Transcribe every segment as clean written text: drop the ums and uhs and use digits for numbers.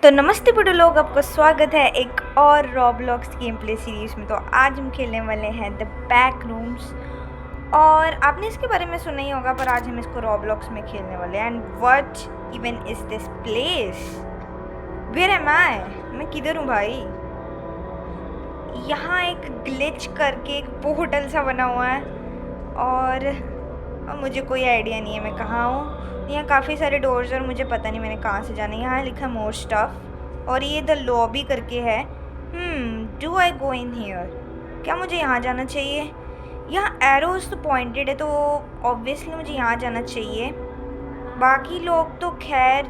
तो नमस्ते बड़े लोग, आपका स्वागत है एक और रॉब्लॉक्स गेम प्ले सीरीज़ में। तो आज हम खेलने वाले हैं द बैक रूम्स। और आपने इसके बारे में सुना ही होगा, पर आज हम इसको रॉब्लॉक्स में खेलने वाले हैं। And what even is this place? Where am I? मैं किधर हूँ भाई? यहाँ एक ग्लिच करके एक पोर्टल सा बना हुआ है और मुझे कोई आइडिया नहीं है मैं कहाँ हूँ। यहाँ काफ़ी सारे डोर्स और मुझे पता नहीं मैंने कहाँ से जाना है। यहाँ लिखा मोर स्टफ और ये द लॉबी करके है। Do I go in here? क्या मुझे यहाँ जाना चाहिए? यहाँ एरोज तो पॉइंटेड है, तो ऑब्वियसली मुझे यहाँ जाना चाहिए। बाकी लोग तो खैर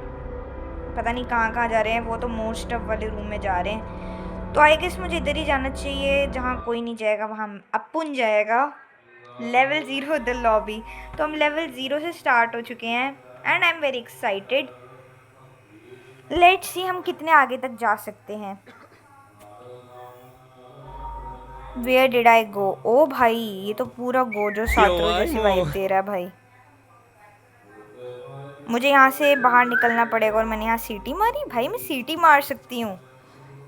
पता नहीं कहाँ कहाँ जा रहे हैं, वो तो मोर स्टफ वाले रूम में जा रहे हैं। तो आई गेस मुझे इधर ही जाना चाहिए, जहाँ कोई नहीं जाएगा वहाँ अपुन जाएगा। Level 0 the lobby. तो हम लेवल 0 से स्टार्ट हो चुके हैं and I am very excited. Let's see हम कितने आगे तक जा सकते हैं। वेयर डिड आई गो? ओ भाई, ये तो पूरा गोजो सातरो जैसी वाइब दे रहा है भाई। मुझे यहाँ से बाहर निकलना पड़ेगा और मैंने यहाँ सीटी मारी। भाई मैं सीटी मार सकती हूँ।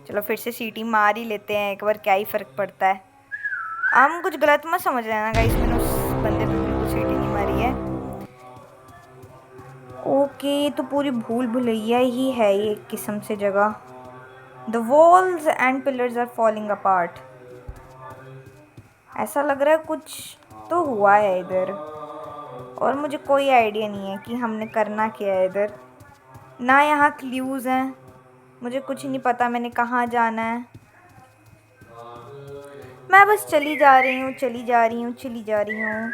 चलो फिर से सीटी मार ही लेते हैं एक बार, क्या ही फ़र्क पड़ता है। हम कुछ गलत मत समझ रहे ना गाइस, मैंने उस बंदे पे बिल्कुल सीटी नहीं मारी है। ओके, तो पूरी भूल भुलैया ही है ये एक किस्म से जगह। The walls and pillars are falling apart. ऐसा लग रहा है कुछ तो हुआ है इधर और मुझे कोई आइडिया नहीं है कि हमने करना क्या है इधर। ना यहाँ क्ल्यूज़ हैं, मुझे कुछ नहीं पता मैंने कहाँ जाना है। मैं बस चली जा रही हूँ, चली जा रही हूँ, चली जा रही हूँ।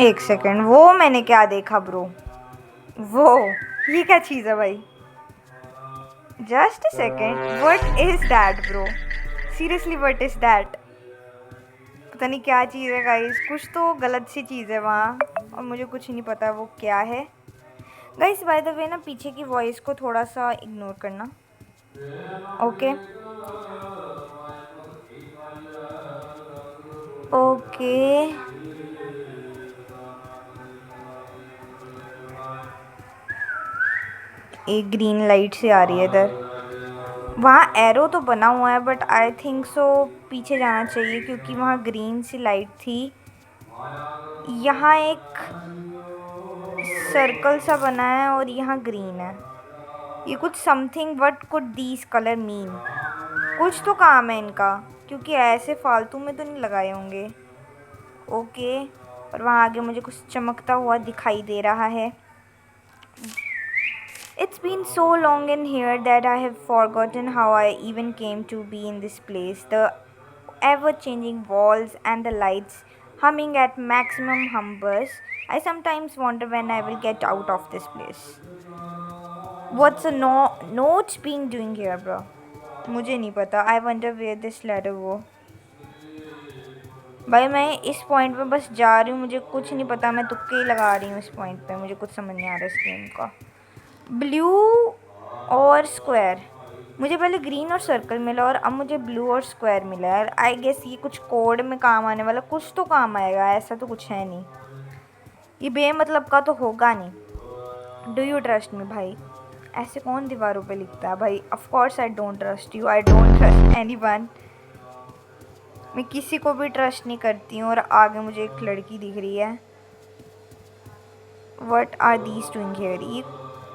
एक सेकेंड, वो मैंने क्या देखा ब्रो? वो ये क्या चीज़ है भाई? Just a second, what is that bro? Seriously what is that? पता नहीं क्या चीज़ है गाइस, कुछ तो गलत सी चीज़ है वहाँ और मुझे कुछ नहीं पता वो क्या है। गाइस बाय द वे ना, पीछे की वॉइस को थोड़ा सा इग्नोर करना। Okay okay. एक ग्रीन लाइट से आ रही है इधर। वहाँ एरो तो बना हुआ है बट आई थिंक सो पीछे जाना चाहिए क्योंकि वहाँ ग्रीन सी लाइट थी। यहाँ एक सर्कल सा बना है और यहाँ ग्रीन है। ये कुछ something, what could these colour mean? कुछ तो काम है इनका, क्योंकि ऐसे फालतू में तो नहीं लगाए होंगे। ओके, और वहाँ आगे मुझे कुछ चमकता हुआ दिखाई दे रहा है। It's been so long in here that I have forgotten how I even came to be in this place. The ever-changing walls and the lights humming at maximum numbers. I sometimes wonder when I will get out of this place. What's a notes being doing here, bro? मुझे नहीं पता। I wonder where this ladder go. भाई मैं इस point पे बस जा रही हूँ, मुझे कुछ नहीं पता, मैं तुक्के ही लगा रही हूँ इस पॉइंट पे। मुझे कुछ समझ नहीं आ रहा इस गेम का। ब्लू और स्क्वायर, मुझे पहले ग्रीन और सर्कल मिला और अब मुझे ब्लू और स्क्वायर मिला है। आई गेस ये कुछ कोड में काम आने वाला, कुछ तो काम आएगा, ऐसा तो कुछ है नहीं। ये बेमतलब का तो होगा नहीं। डू यू ट्रस्ट मी भाई? ऐसे कौन दीवारों पे लिखता है भाई? Of course I don't trust you, I don't trust anyone. मैं किसी को भी ट्रस्ट नहीं करती हूँ। और आगे मुझे एक लड़की दिख रही है। What are these doing here? ये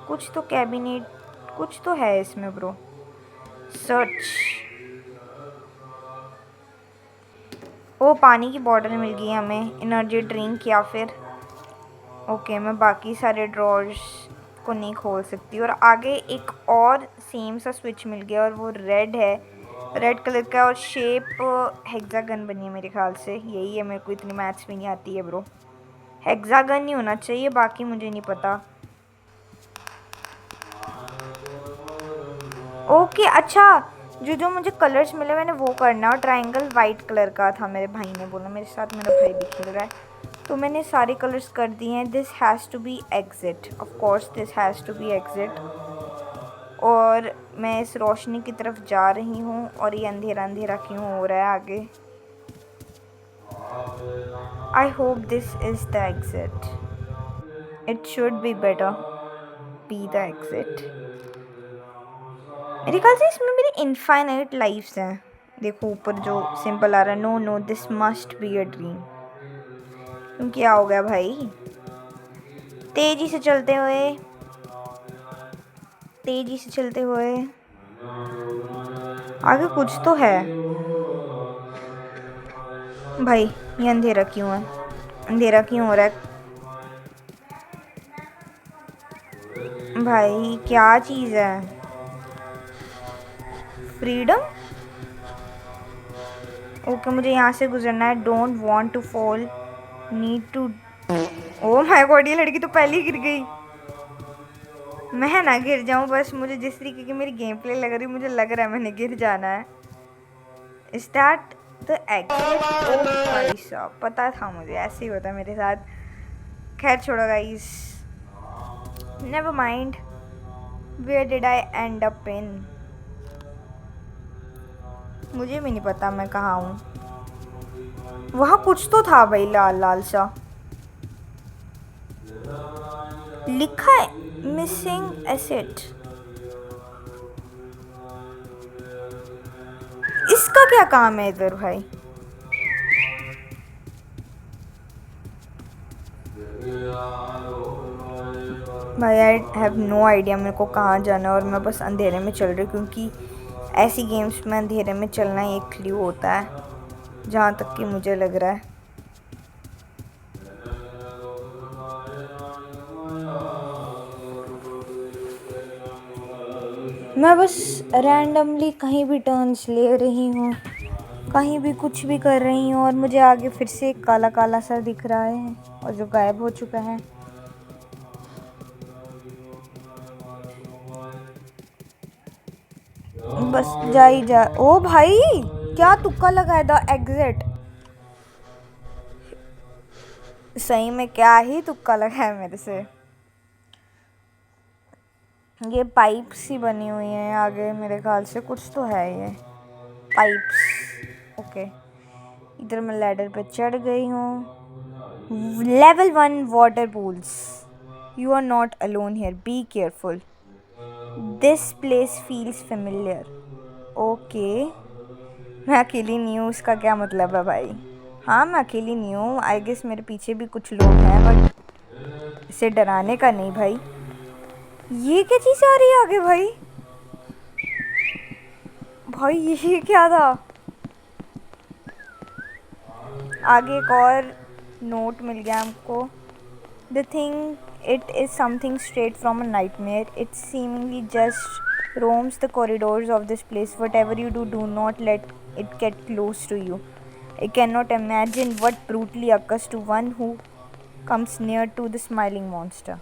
कुछ तो कैबिनेट, कुछ तो है इसमें ब्रो। सर्च। ओ, पानी की बॉटल मिल गई हमें, एनर्जी ड्रिंक या फिर। ओके, मैं बाकी सारे ड्रॉर्स को नहीं खोल सकती। और आगे एक और सेम सा स्विच मिल गया और वो रेड है, रेड कलर का, और शेप हेक्सागन बनी है मेरे ख्याल से। यही है, मेरे को इतनी मैथ्स भी नहीं आती है ब्रो। हेक्सागन ही होना चाहिए, बाकी मुझे नहीं पता। ओके अच्छा, जो मुझे कलर्स मिले मैंने वो करना। और ट्रायंगल वाइट कलर का था, मेरे भाई ने बोला, मेरे साथ मेरा भाई भी खेल रहा है, तो मैंने सारे कलर्स कर दिए हैं। This has to be exit, of course this has to be exit. और मैं इस रोशनी की तरफ जा रही हूँ और ये अंधेरा अंधेरा क्यों हो रहा है आगे। I hope this is the exit. It should be better be the exit. मेरे ख्याल से इसमें मेरी इनफाइनाइट लाइफ्स हैं। देखो ऊपर जो सिंपल आ रहा है, no no this must be a dream. क्यों क्या हो गया भाई? तेजी से चलते हुए, तेजी से चलते हुए आगे कुछ तो है भाई। ये अंधेरा क्यों है? अंधेरा क्यों हो रहा है भाई? क्या चीज़ है? फ्रीडम? ओके मुझे यहाँ से गुजरना है। Don't want to fall, need to. Oh my God, ये लड़की तो पहले ही गिर गई। मैं ना गिर जाऊँ बस। मुझे जिस तरीके की मेरी गेम प्ले लग रही, मुझे लग रहा है मैंने गिर जाना है। Is that the exit? ओ भाई साहब, पता था मुझे ऐसे ही होता मेरे साथ। खैर छोड़ो guys, never mind. Where did I end up in? मुझे भी नहीं पता मैं कहाँ हूँ। वहाँ कुछ तो था भाई, लाल लाल सा लिखा है, मिसिंग एसेट। इसका क्या काम है इधर भाई? भाई आई हैव नो आइडिया मेरे को कहाँ जाना है, और मैं बस अंधेरे में चल रही हूँ क्योंकि ऐसी गेम्स में अंधेरे में चलना ही एक क्लू होता है, जहाँ तक कि मुझे लग रहा है। मैं बस रैंडमली कहीं भी टर्न्स ले रही हूँ, कहीं भी कुछ भी कर रही हूँ, और मुझे आगे फिर से एक काला काला सा दिख रहा है और जो गायब हो चुका है। बस जा ही जा। ओ भाई क्या तुक्का लगाया था? एग्जिट? सही में क्या ही तुक्का लगाया मेरे से। ये पाइप्स सी बनी हुई हैं आगे, मेरे ख्याल से कुछ तो है ये पाइप्स। ओके इधर मैं लैडर पे चढ़ गई हूँ। Level 1 water pools. You are not alone here, be careful, this place feels familiar. Okay मैं अकेली नहीं हूँ, इसका क्या मतलब है भाई? हाँ मैं अकेली नहीं हूँ, आई गेस मेरे पीछे भी कुछ लोग हैं, बट इसे डराने का नहीं भाई। ये क्या चीज़ आ रही है आगे भाई? भाई ये क्या था? आगे एक और नोट मिल गया हमको। The thing it is something straight from a nightmare. It seemingly just roams the corridors of this place. Whatever you do, do not let it get close to you. I cannot imagine what brutally occurs to one who comes near to the smiling monster.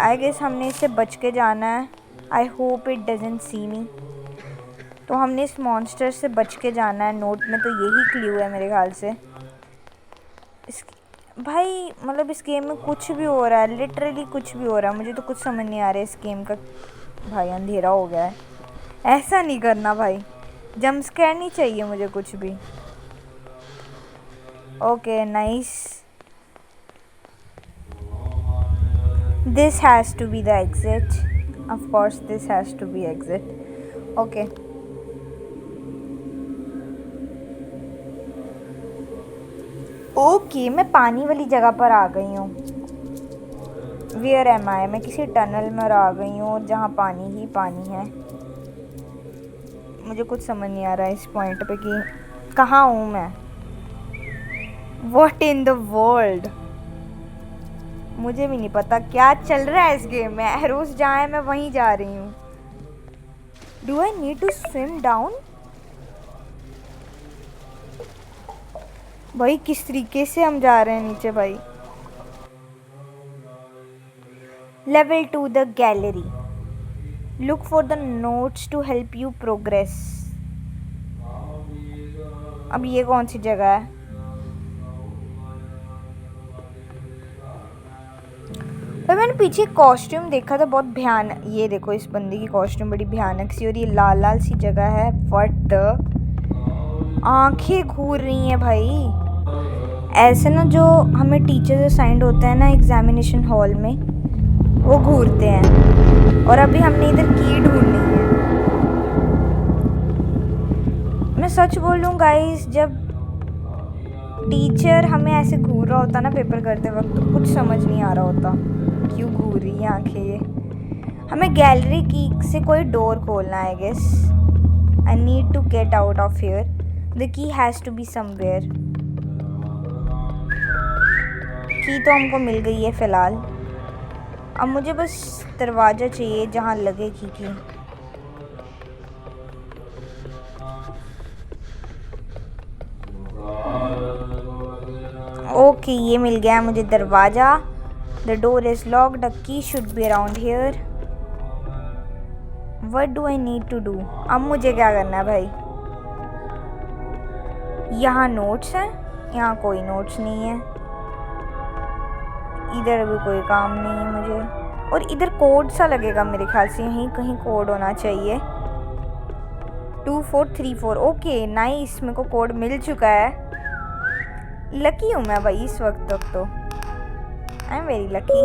I guess हमने इससे बच के जाना है। I hope it doesn't see me. तो हमने इस monster से बच के जाना है। नोट में तो यही क्ल्यू है मेरे ख्याल से। भाई मतलब इस गेम में कुछ भी हो रहा है, लिटरली कुछ भी हो रहा है। मुझे तो कुछ समझ नहीं आ रहा है इस गेम का। भाई अंधेरा हो गया है, ऐसा नहीं करना भाई। जंप स्कैर नहीं चाहिए मुझे कुछ भी। Okay nice, this has to be the exit. Of course this has to be exit. Okay okay मैं पानी वाली जगह पर आ गई हूँ। Where am I? मैं किसी टनल में आ गई हूँ जहाँ पानी ही पानी है। मुझे कुछ समझ नहीं आ रहा है इस पॉइंट पे कि कहाँ हूँ मैं। What in the world? मुझे भी नहीं पता क्या चल रहा है इस गेम में। एरोस जहाँ है मैं वहीं जा रही हूँ। Do I need to swim down? भाई किस तरीके से हम जा रहे हैं नीचे भाई। Level 2 the gallery. Look for the notes to help you progress. अब ये कौन सी जगह है? पर मैंने पीछे कॉस्ट्यूम देखा था बहुत भयानक। ये देखो इस बंदी की कॉस्ट्यूम बड़ी भयानक सी, और ये लाल लाल सी जगह है। व्हाट द, आंखें घूर रही हैं भाई। ऐसे ना जो हमें टीचर्स असाइंड होते हैं ना एग्जामिनेशन हॉल में, वो घूरते हैं। और अभी हमने इधर की ढूंढनी है। मैं सच बोल लूँ गाइस, जब टीचर हमें ऐसे घूर रहा होता ना पेपर करते वक्त, तो कुछ समझ नहीं आ रहा होता क्यों घूर रही है आंखें ये। हमें गैलरी की से कोई डोर खोलना है। Guess I need to get out of here. The key has to be somewhere. Key तो हमको मिल गई है फ़िलहाल। अब मुझे बस दरवाज़ा चाहिए जहाँ लगे की। ओके ये मिल गया मुझे दरवाज़ा। The door is locked, the key should be around here. What do I need to do? अब मुझे क्या करना है भाई? यहाँ नोट्स हैं, यहाँ कोई नोट्स नहीं है। इधर भी कोई काम नहीं है मुझे। और इधर कोड सा लगेगा मेरे ख्याल से, यहीं कहीं कोड होना चाहिए। 2434। ओके नाइस, मेरे को कोड मिल चुका है। लकी हूँ मैं भाई इस वक्त तक तो। I am very lucky.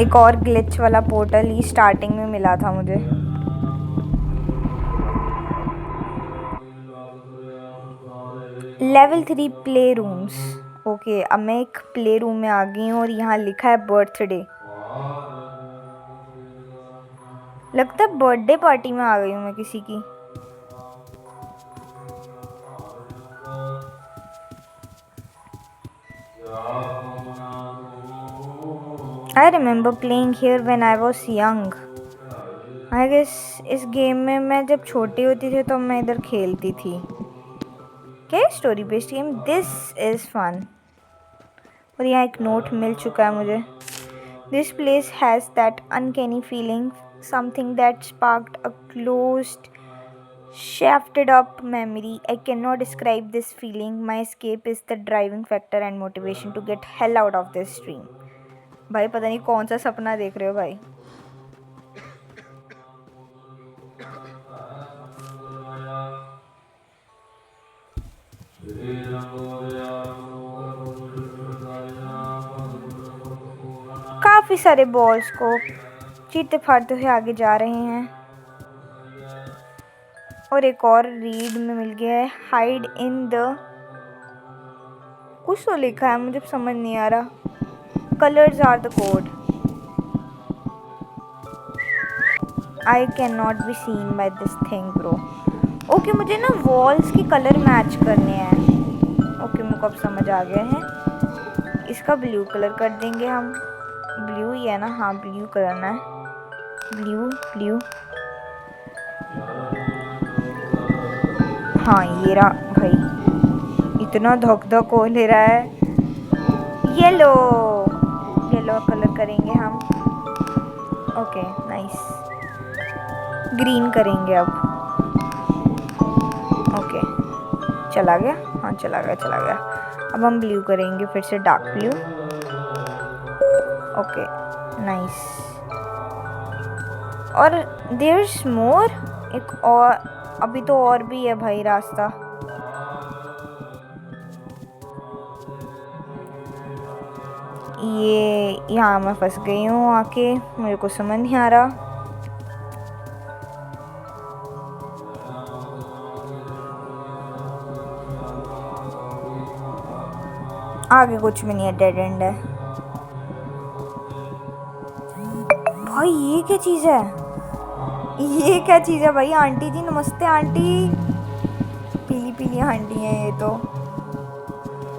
एक और ग्लिच वाला पोर्टल ही स्टार्टिंग में मिला था मुझे। Level 3 play rooms. ओके अब मैं एक प्ले रूम में आ गई हूँ और यहाँ लिखा है बर्थडे। लगता है बर्थडे पार्टी में आ गई हूँ मैं किसी की। I remember playing here when I was young. I guess इस गेम में मैं जब छोटी होती थी तो मैं इधर खेलती थी। क्या story based game? This is fun. और यहाँ एक नोट मिल चुका है मुझे। This place has that uncanny feeling, something that sparked a closed, shafted up memory. I cannot describe this feeling. My escape is the driving factor and motivation to get hell out of this dream. भाई पता नहीं कौन सा सपना देख रहे हो भाई। काफ़ी सारे बॉल्स को चीते फाड़ते हुए आगे जा रहे हैं। और एक और रीड में मिल गया है, हाइड इन द, कुछ तो लिखा है मुझे समझ नहीं आ रहा। Colours are the code. I can not be seen by this thing bro. Okay मुझे ना वॉल्स की कलर मैच करने हैं। ओके मेरे को अब समझ आ गया है। इसका ब्लू कलर कर देंगे हम। ब्लू ही है ना? हाँ ब्लू करना है। ब्लू ब्लू, हाँ ये रहा भाई। इतना धक धक हो ले रहा है। येलो, येलो कलर करेंगे हम। Okay nice. ग्रीन करेंगे अब। ओके चला गया, हाँ चला गया। अब हम ब्लू करेंगे फिर से, डार्क ब्लू। Okay nice. और देयर इज मोर, एक और, अभी तो और भी है भाई रास्ता। ये यहाँ मैं फंस गई हूँ आके, मेरे को समझ नहीं आ रहा। आगे कुछ भी नहीं है, डेड एंड है। भाई ये क्या चीज़ है? ये क्या चीज़ है भाई? आंटी जी नमस्ते आंटी। पीली पीली आंटी है ये तो।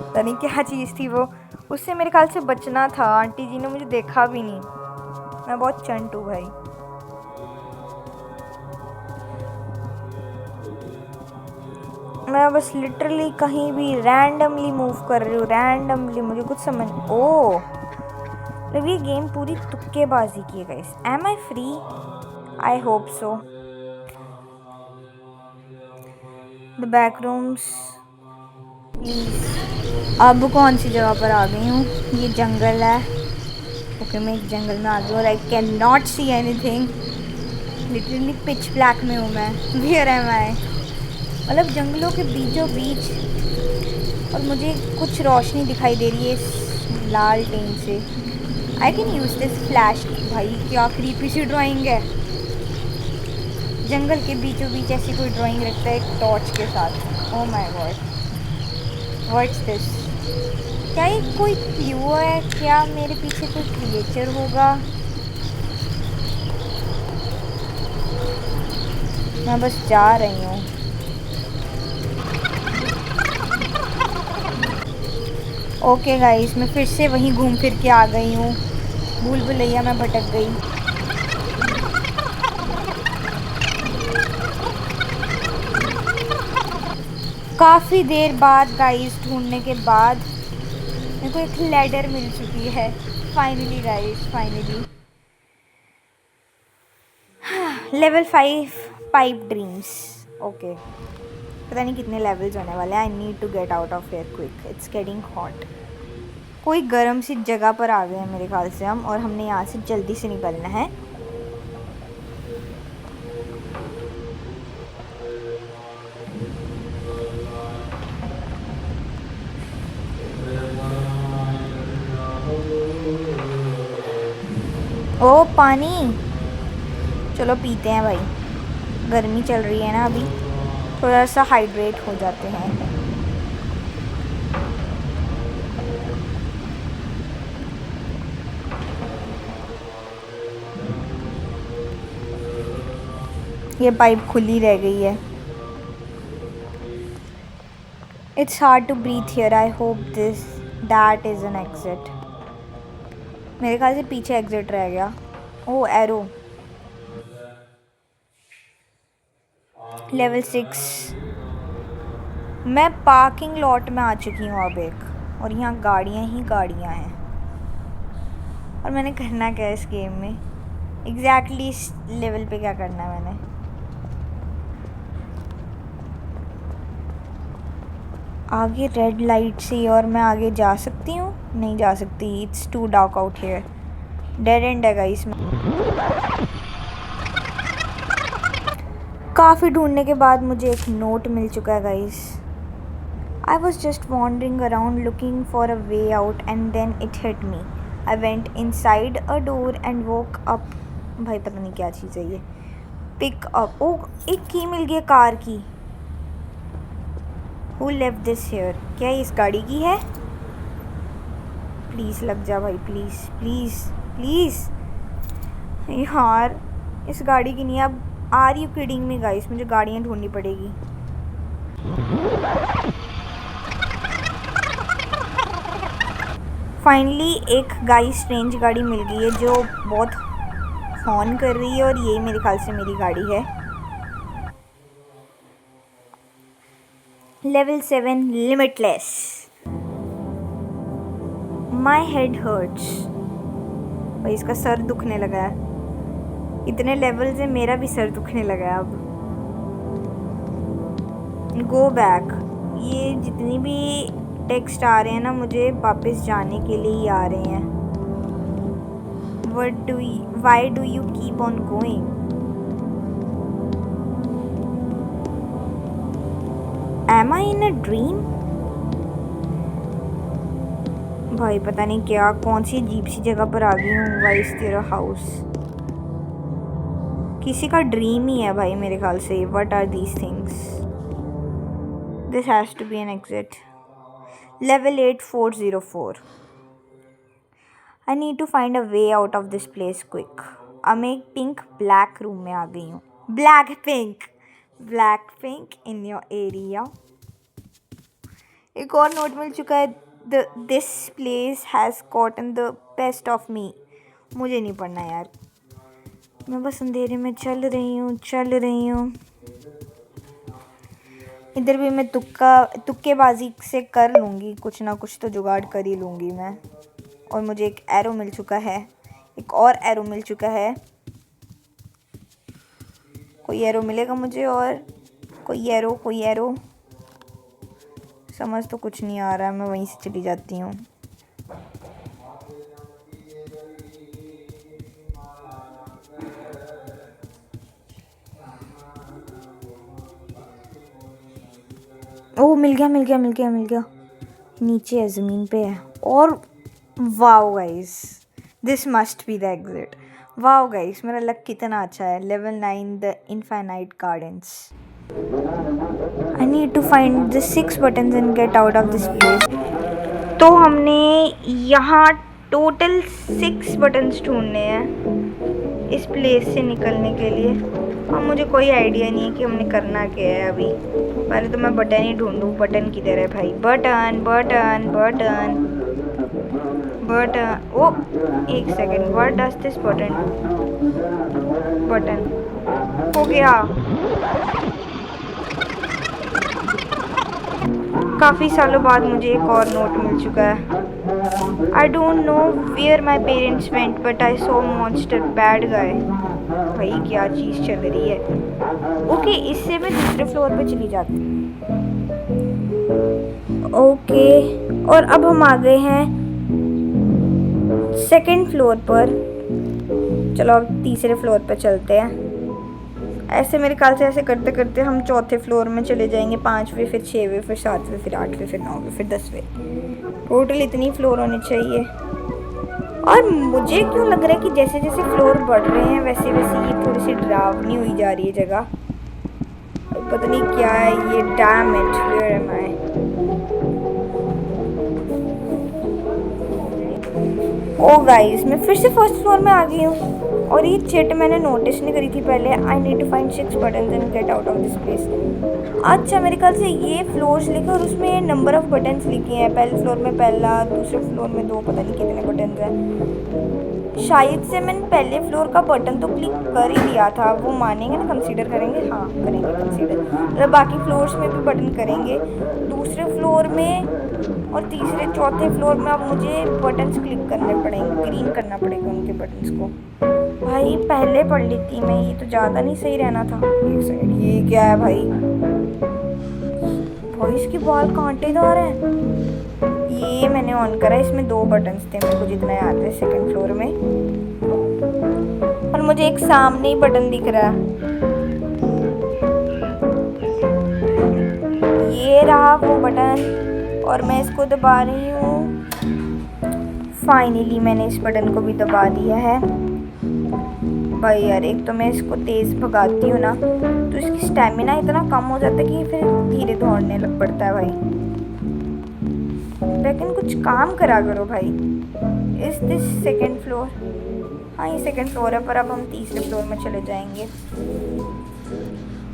पता नहीं क्या चीज़ थी वो, उससे मेरे ख्याल से बचना था। आंटी जी ने मुझे देखा भी नहीं। मैं बहुत चंट हूँ भाई। मैं बस लिटरली कहीं भी रैंडमली मूव कर रही हूँ, रैंडमली। मुझे कुछ समझ, ओह मतलब ये गेम पूरी तुक्केबाजी की है guys. Am I free? I hope so. The back rooms please. अब कौन सी जगह पर आ गई हूँ? ये जंगल है। ओके, मैं एक जंगल में आ गई और आई can not see anything. Literally pitch black में हूँ मैं। वेयर एम आई? मतलब जंगलों के बीचों बीच, और मुझे कुछ रोशनी दिखाई दे रही है इस लाल टेन से। I can use this flash. भाई क्या क्रीपी सी ड्राइंग है। जंगल के बीचों बीच ऐसी कोई ड्राइंग रखता है एक टॉर्च के साथ। Oh my God, what's this? क्या ये कोई क्लू है? क्या मेरे पीछे कोई क्रिएचर होगा? मैं बस जा रही हूँ। ओके गाइस, मैं फिर से वहीं घूम फिर के आ गई हूँ। भूल भुलैया मैं भटक गई। काफ़ी देर बाद गाइस ढूंढने के बाद मेरे को एक लैडर मिल चुकी है। Finally guys, finally. Level 5 pipe dreams. Okay, पता नहीं कितने लेवल्स होने वाले हैं। I need to get out of here quick, it's getting hot. कोई गर्म सी जगह पर आ गए हैं मेरे ख्याल से हम, और हमने यहाँ से जल्दी से निकलना है। ओ पानी, चलो पीते हैं भाई। गर्मी चल रही है ना अभी, थोड़ा सा हाइड्रेट हो जाते हैं। ये पाइप खुली रह गई है। It's hard to breathe here. I hope that is an exit. मेरे ख्याल से पीछे एग्जिट रह गया। Oh arrow. लेवल 6। मैं पार्किंग लॉट में आ चुकी हूँ अब एक, और यहाँ गाड़ियाँ ही गाड़ियाँ हैं। और मैंने करना क्या है इस गेम में? एग्जैक्टली इस लेवल पे क्या करना है मैंने? आगे रेड लाइट से, और मैं आगे जा सकती हूँ? नहीं जा सकती। It's too dark out here. Dead end है गाइस। काफ़ी ढूंढने के बाद मुझे एक नोट मिल चुका है guys. I was just wandering around looking for a way out and then it hit me. I went inside a door and woke up. भाई पता नहीं क्या चीज़ है ये। Pick up. ओह, एक की मिल गई कार की। Who left this here? क्या इस गाड़ी की है? प्लीज़ लग जा भाई, प्लीज़ प्लीज़ प्लीज़। यार इस गाड़ी की नहीं। अब are you kidding me guys? मुझे गाड़ियाँ ढूंढनी पड़ेगी। फाइनली एक गाड़ी स्ट्रेंज गाड़ी मिल गई है जो बहुत हॉर्न कर रही है, और ये मेरे ख्याल से मेरी गाड़ी है। Level 7 limitless. My head hurts. भाई इसका सर दुखने लगा है। इतने लेवल से मेरा भी सर दुखने लगा है अब। Go back. ये जितनी भी टेक्स्ट आ रहे हैं ना, मुझे वापस जाने के लिए ही आ रहे हैं। Why do you keep on going? Am I in a dream? भाई पता नहीं क्या, कौन सी अजीब सी जगह पर आ गई हूँ। Why is there a house? किसी का ड्रीम ही है भाई मेरे ख्याल से। What are these things? This has to be an exit. Level 8404. I need to find a way out of this place quick. अब मैं एक पिंक ब्लैक रूम में आ गई हूँ। Black pink in your area. एक और नोट मिल चुका है। This place has cotton the best of me. मुझे नहीं पढ़ना यार, मैं बस अंधेरे में चल रही हूँ। इधर भी मैं तुक्केबाजी से कर लूँगी, कुछ ना कुछ तो जुगाड़ कर ही लूँगी मैं। और मुझे एक एरो मिल चुका है, एक और एरो मिल चुका है। कोई एरो मिलेगा मुझे और कोई एरो समझ तो कुछ नहीं आ रहा है, मैं वहीं से चली जाती हूँ। ओह मिल गया। नीचे है, ज़मीन पे है। और wow guys, this must be the exit. Wow guys, मेरा लक कितना अच्छा है। Level 9 the infinite gardens. I need to find the 6 buttons and get out of this place. तो हमने यहाँ टोटल 6 बटन्स ढूंढने हैं इस प्लेस से निकलने के लिए, और मुझे कोई आइडिया नहीं है कि हमने करना क्या है अभी। पहले तो मैं बटन ही ढूंढूं। बटन किधर है भाई? बटन। ओ एक second, what does this button? हो गया। काफ़ी सालों बाद मुझे एक और नोट मिल चुका है। I don't know where my parents went but I saw monster bad guy. भाई क्या चीज़ चल रही है। ओके, इससे मैं दूसरे फ्लोर पे चली जाती हूँ। ओके, और अब हम आ गए हैं सेकंड फ्लोर पर। चलो अब तीसरे फ्लोर पर चलते हैं। ऐसे मेरे ख्याल से ऐसे करते करते हम चौथे फ्लोर में चले जाएंगे, 5वें, फिर 6वें, फिर 7वें, फिर 8वें, फिर 9वें, फिर 10वें। टोटल इतनी फ्लोर होने चाहिए। और मुझे क्यों लग रहा है कि जैसे जैसे फ्लोर बढ़ रहे हैं वैसे वैसे ये थोड़ी सी डरावनी हुई जा रही है जगह। पता नहीं क्या है ये। Damn it, where am I? Oh guys, मैं फिर से फर्स्ट फ्लोर में आ गई हूँ, और ये चिट मैंने नोटिस नहीं करी थी पहले। I need to find 6 buttons and get out of this place. अच्छा, मेरे ख्याल से ये फ्लोर्स लिखे और उसमें नंबर ऑफ बटन्स लिखे हैं। पहले फ्लोर में पहला, दूसरे फ्लोर में 2, पता नहीं कितने बटन्स हैं। शायद से मैंने पहले फ्लोर का बटन तो क्लिक कर ही दिया था। वो मानेंगे ना, कंसीडर करेंगे? हाँ करेंगे कंसीडर। मतलब बाकी फ्लोर्स में भी बटन करेंगे। दूसरे फ्लोर में और तीसरे चौथे फ्लोर में अब मुझे बटन्स क्लिक करने पड़ेंगे, ग्रीन करना पड़ेगा उनके बटन्स को। भाई पहले पढ़ लेती मैं, ये तो ज़्यादा नहीं सही रहना था। एक सेकंड, ये क्या है भाई? इसके बाल कांटेदार हैं। ये मैंने ऑन करा, इसमें 2 बटन्स थे मेरे को जितना याद है सेकंड फ्लोर में। और मुझे एक सामने ही बटन दिख रहा है, ये रहा वो बटन, और मैं इसको दबा रही हूँ। फाइनली मैंने इस बटन को भी दबा दिया है। भाई यार, एक तो मैं इसको तेज़ भगाती हूँ ना तो इसकी स्टेमिना इतना कम हो जाता है कि फिर धीरे दौड़ने लग पड़ता है भाई। लेकिन कुछ काम करा करो भाई। इस दिस सेकंड फ्लोर? हाँ ये सेकंड फ्लोर है, पर अब हम तीसरे फ्लोर में चले जाएंगे।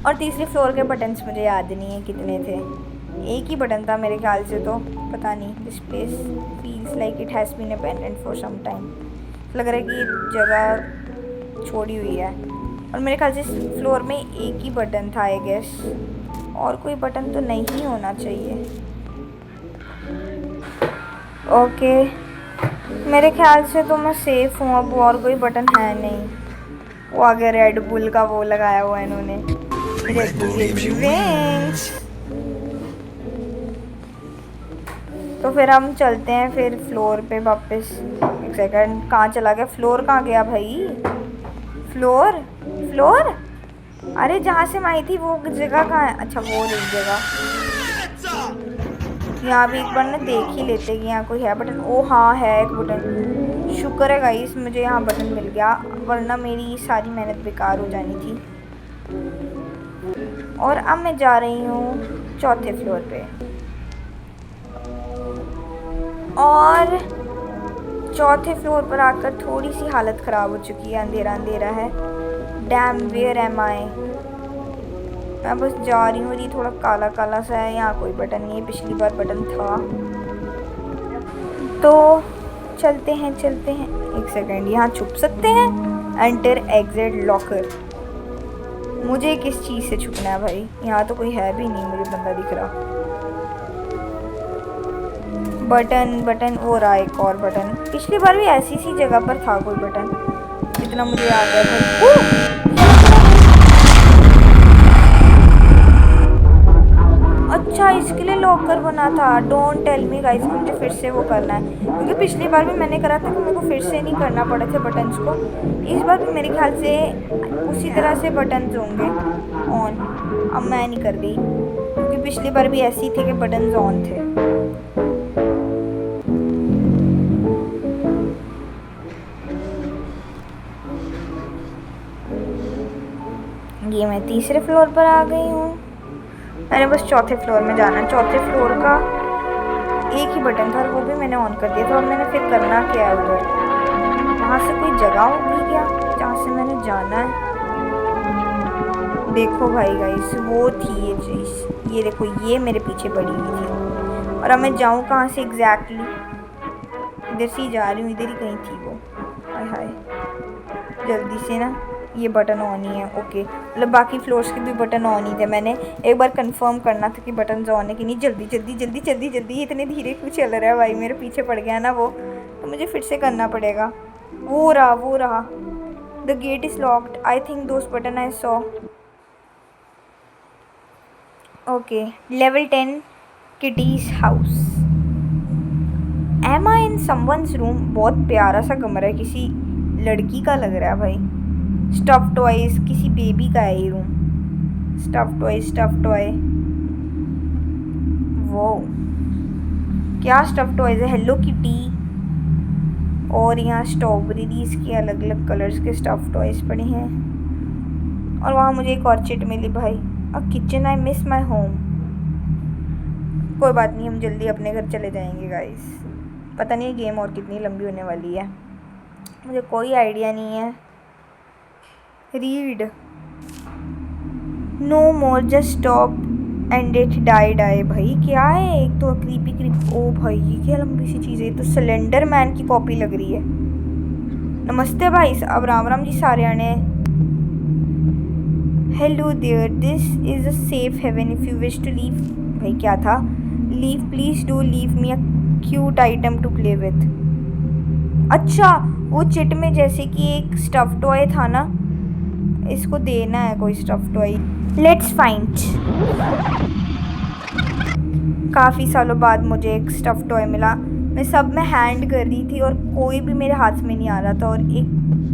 और तीसरे फ्लोर के बटन्स मुझे याद नहीं है कितने थे। एक ही बटन था मेरे ख्याल से, तो पता नहीं। This place feels like it has been abandoned for some time. लग रहा है कि ये जगह छोड़ी हुई है। और मेरे ख्याल से इस फ्लोर में एक ही बटन था आई गेस, और कोई बटन तो नहीं होना चाहिए। ओके, मेरे ख्याल से तो मैं सेफ हूँ अब, और कोई बटन है नहीं। वो आगे रेड बुल का वो लगाया हुआ है इन्होंने, रेड बुल विंग्स। तो फिर हम चलते हैं फिर फ्लोर पे वापस। एक सेकंड, कहाँ चला गया? फ्लोर कहाँ गया भाई? फ्लोर अरे जहाँ से मैं आई थी वो जगह कहाँ है? अच्छा वो रही जगह। यहाँ भी एक बार ना देख ही लेते कि यहाँ कोई है बटन। ओ हाँ है एक बटन। शुक्र है गाइस मुझे यहाँ बटन मिल गया, वरना मेरी सारी मेहनत बेकार हो जानी थी। और अब मैं जा रही हूँ चौथे फ्लोर पे, और चौथे फ्लोर पर आकर थोड़ी सी हालत ख़राब हो चुकी है। अंधेरा अंधेरा है। Dam, where am I? मैं बस जा रही हूँ, ये थोड़ा काला काला सा है। यहाँ कोई बटन नहीं है, पिछली बार बटन था। तो चलते हैं। एक सेकंड, यहाँ छुप सकते हैं? Enter exit locker. मुझे किस चीज़ से छुपना है भाई? यहाँ तो कोई है भी नहीं, मुझे बंदा दिख रहा। बटन वो रहा एक और बटन। पिछली बार भी ऐसी सी जगह पर था कोई बटन, जितना मुझे याद है। लॉकर बना था। डोंट टेल मी गाइस, मुझे फिर से वो करना है, क्योंकि पिछली बार भी मैंने करा था कि मेरे को फिर से नहीं करना पड़े थे बटन्स को। इस बार भी मेरे ख्याल से उसी तरह से बटन्स होंगे ऑन। अब मैं नहीं कर रही, क्योंकि पिछली बार भी ऐसी थी कि बटन्स ऑन थे। ये मैं तीसरे फ्लोर पर आ गई हूँ। मैंने बस चौथे फ्लोर में जाना है। चौथे फ्लोर का एक ही बटन था और वो भी मैंने ऑन कर दिया था। और मैंने फिर करना क्या है उधर? वहाँ से कोई जगह होगी क्या जहाँ से मैंने जाना है? देखो भाई गाइस, वो थी ये चीज़। ये देखो, ये मेरे पीछे पड़ी हुई थी। और अब मैं जाऊँ कहाँ से एग्जैक्टली? इधर से ही जा रही हूँ, इधर ही कहीं थी वो। हाय हाय, जल्दी से ना, ये बटन ऑन ही है। ओके, मतलब बाकी फ्लोर्स के भी बटन ऑन ही थे। मैंने एक बार कंफर्म करना था कि बटन ऑन है कि नहीं। जल्दी जल्दी जल्दी जल्दी जल्दी, इतने धीरे क्यों चल रहा है भाई? मेरे पीछे पड़ गया ना वो, तो मुझे फिर से करना पड़ेगा। वो रहा। The gate is locked. I think those button I saw. Okay, level 10 kitty's house. Am I in someone's room? बहुत प्यारा सा कमरा है, किसी लड़की का लग रहा है भाई। स्टफ टॉयज, किसी बेबी का है ये रूम। Stuff toy. वो क्या स्टफ टॉयज है? Hello kitty. और यहाँ स्ट्रॉबेरीज के अलग अलग कलर्स के स्टफ टॉयज पड़े हैं। और वहाँ मुझे एक और चिट मिली भाई। अ kitchen, I miss my home. कोई बात नहीं, हम जल्दी अपने घर चले जाएंगे गाइस। पता नहीं गेम और कितनी लंबी होने वाली है, मुझे कोई आइडिया नहीं है। Read no more, just stop and it die. भाई क्या है? एक तो क्रीपी। ओ भाई, ये क्या लंबी सी चीज़ है? ये तो सिलेंडर मैन की कॉपी लग रही है। नमस्ते भाई, अब राम जी सारे आने। Hello there, this is a safe haven if you wish to leave. भाई क्या था? Leave, please do leave me a cute item to play with. अच्छा, वो चिट में जैसे कि एक स्टफ टॉय था ना, इसको देना है कोई स्टफ टॉय। Let's find. काफ़ी सालों बाद मुझे एक स्टफ टॉय मिला। मैं सब में हैंड कर रही थी और कोई भी मेरे हाथ में नहीं आ रहा था। और एक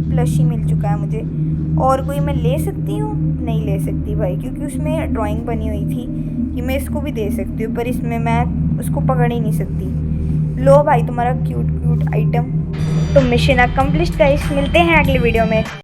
प्लशी मिल चुका है मुझे। और कोई मैं ले सकती हूँ? नहीं ले सकती भाई, क्योंकि उसमें ड्राइंग बनी हुई थी कि मैं इसको भी दे सकती हूँ, पर इसमें मैं उसको पकड़ ही नहीं सकती। लो भाई, तुम्हारा क्यूट आइटम। तो मिशन अकम्प्लिश्ड गाइस, मिलते हैं अगले वीडियो में।